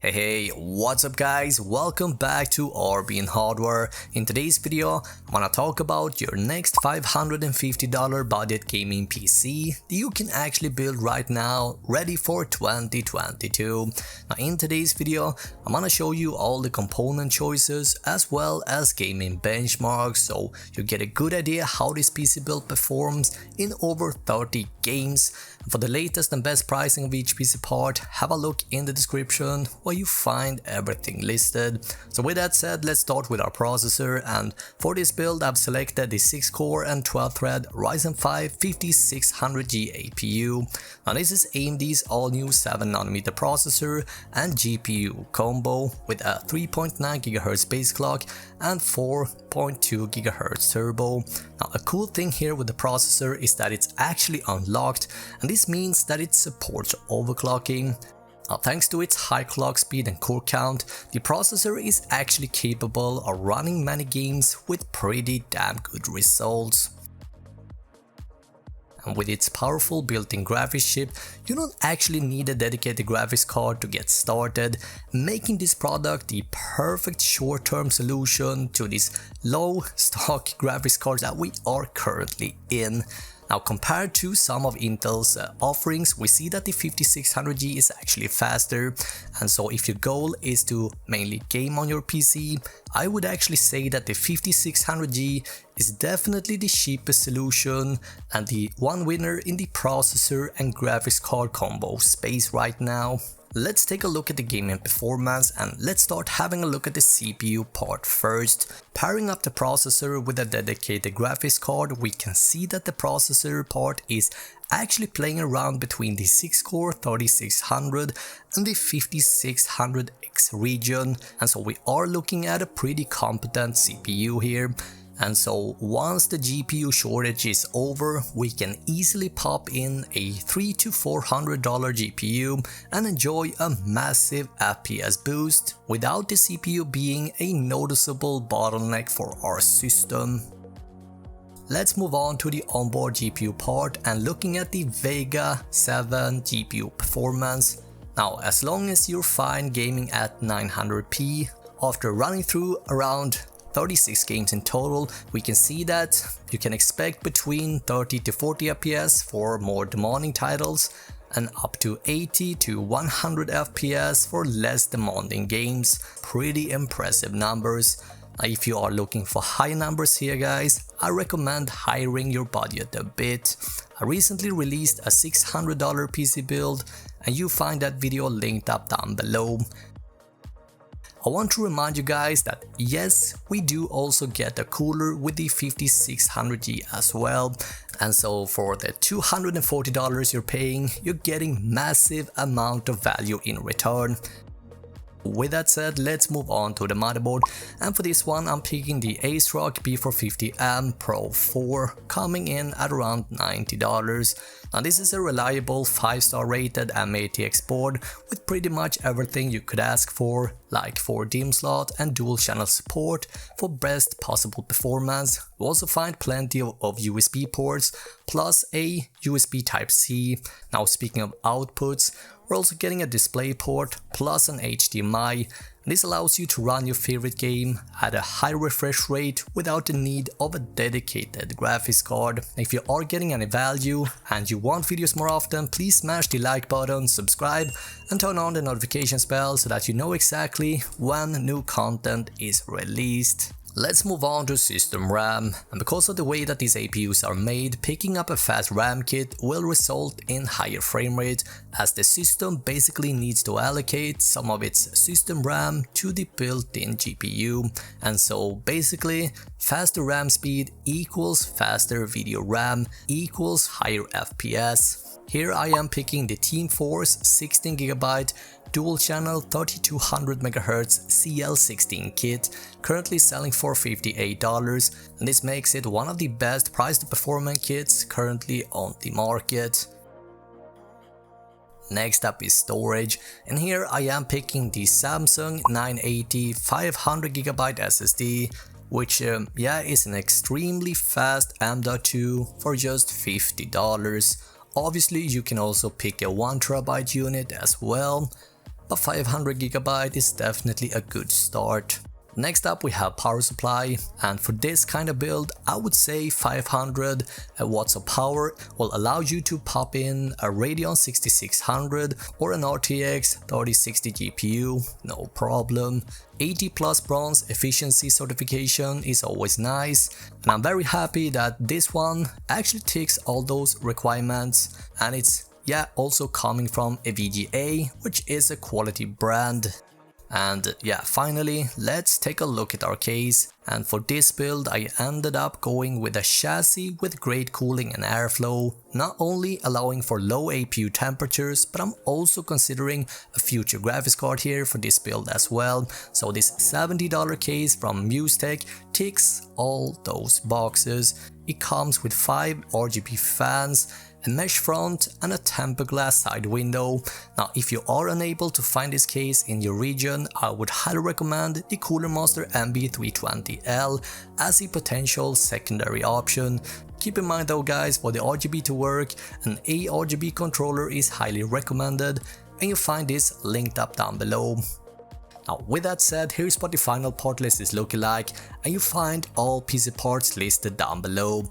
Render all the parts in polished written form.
Hey, what's up guys? Welcome back to RBN Hardware. In today's video, I'm gonna talk about your next $550 budget gaming PC that you can actually build right now, ready for 2022. Now in today's video, I'm gonna show you all the component choices as well as gaming benchmarks so you get a good idea how this PC build performs in over 30 games. For the latest and best pricing of each PC part, have a look in the description where you find everything listed. So with that said, let's start with our processor, and for this build I've selected the 6-core and 12-thread Ryzen 5 5600G APU. Now this is AMD's all-new 7nm processor and GPU combo with a 3.9 GHz base clock and 4.2 GHz turbo. Now a cool thing here with the processor is that it's actually unlocked, and this means that it supports overclocking. Now, thanks to its high clock speed and core count, the processor is actually capable of running many games with pretty damn good results. And with its powerful built-in graphics chip, you don't actually need a dedicated graphics card to get started, making this product the perfect short-term solution to these low stock graphics cards that we are currently in. Now compared to some of Intel's offerings, we see that the 5600G is actually faster, and so if your goal is to mainly game on your PC, I would actually say that the 5600G is definitely the cheapest solution and the one winner in the processor and graphics card combo space right now. Let's take a look at the gaming performance, and let's start having a look at the CPU part first. Pairing up the processor with a dedicated graphics card, we can see that the processor part is actually playing around between the 6-core 3600 and the 5600X region, and so we are looking at a pretty competent CPU here. And so once the GPU shortage is over, we can easily pop in a $300 to $400 GPU and enjoy a massive FPS boost without the CPU being a noticeable bottleneck for our system. Let's move on to the onboard GPU part and looking at the Vega 7 GPU performance. Now, as long as you're fine gaming at 900p, after running through around 36 games in total, we can see that you can expect between 30 to 40 FPS for more demanding titles and up to 80 to 100 FPS for less demanding games. Pretty impressive numbers. Now, if you are looking for high numbers here guys, I recommend hiring your budget a bit. I recently released a $600 PC build and you find that video linked up down below. I want to remind you guys that yes, we do also get a cooler with the 5600G as well, and so for the $240 you're paying, you're getting massive amount of value in return. With that said, let's move on to the motherboard, and for this one I'm picking the ASRock B450M Pro 4, coming in at around $90. Now this is a reliable 5-star rated M-ATX board with pretty much everything you could ask for, like 4 DIMM slot and dual channel support for best possible performance. You also find plenty of USB ports plus a USB Type-C. Now speaking of outputs, we're also getting a display port plus an HDMI. This allows you to run your favorite game at a high refresh rate without the need of a dedicated graphics card. If you are getting any value and you want videos more often, please smash the like button, subscribe and turn on the notification bell so that you know exactly when new content is released. Let's move on to system RAM, and because of the way that these APUs are made, picking up a fast RAM kit will result in higher frame rate, as the system basically needs to allocate some of its system RAM to the built-in GPU, and so basically faster RAM speed equals faster video RAM equals higher FPS. Here I am picking the Team Force 16GB dual channel 3200 MHz CL16 kit, currently selling for $58, and this makes it one of the best price to performance kits currently on the market. Next up is storage, and here I am picking the Samsung 980 500GB SSD, which is an extremely fast M.2 for just $50. Obviously you can also pick a 1TB unit as well. but 500GB is definitely a good start. Next up we have power supply, and for this kind of build I would say 500 watts of power will allow you to pop in a Radeon 6600 or an RTX 3060 GPU, no problem. 80 plus bronze efficiency certification is always nice, and I'm very happy that this one actually ticks all those requirements, and it's also coming from a VGA, which is a quality brand. And finally, let's take a look at our case, and for this build I ended up going with a chassis with great cooling and airflow, not only allowing for low APU temperatures, but I'm also considering a future graphics card here for this build as well. So this $70 case from MuseTech ticks all those boxes. It comes with 5 RGB fans, a mesh front and a tempered glass side window. Now if you are unable to find this case in your region, I would highly recommend the Cooler Master MB320L as a potential secondary option. Keep in mind though guys, for the RGB to work, an ARGB controller is highly recommended, and you'll find this linked up down below. Now with that said, here's what the final part list is looking like, and you find all PC parts listed down below.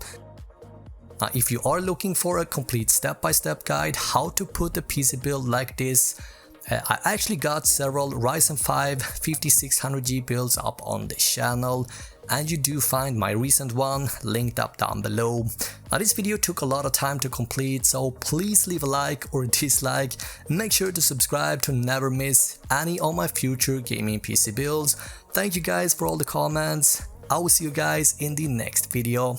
Now if you are looking for a complete step-by-step guide how to put a PC build like this, I actually got several Ryzen 5 5600G builds up on the channel, and you do find my recent one linked up down below. Now this video took a lot of time to complete, so please leave a like or a dislike, and make sure to subscribe to never miss any of my future gaming PC builds. Thank you guys for all the comments. I will see you guys in the next video.